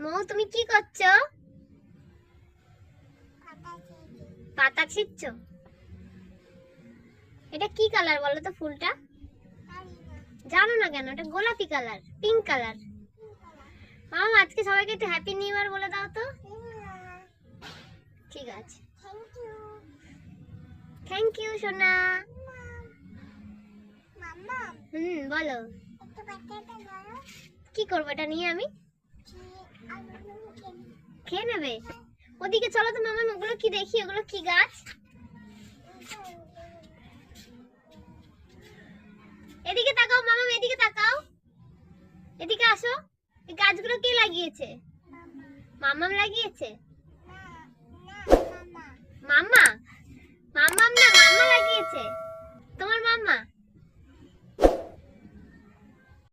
মৌ তুমি কি করছো? পাতা ছিঁড়ছো? এটা কি কালার বলো তো ফুলটা? জানো না কেন? এটা গোলাপি কালার, পিঙ্ক কালার। মামা আজকে সবাইকে একটু হ্যাপি নিউ ইয়ার বলে দাও তো। ঠিক আছে, থ্যাংক ইউ সোনা। বলো কি করবো এটা নিয়ে? আমি খেয়ে নেবে? ওদিকে চলো তো মামা, ওগুলো কি দেখি, ওগুলো কি গাছ? এদিকে তাকাও মামা, এদিকে তাকাও, এদিকে আসো। এই গাছগুলো কে লাগিয়েছে? মামাম লাগিয়েছে? মামা? মামাম না, মামা লাগিয়েছে। তোমার মামা?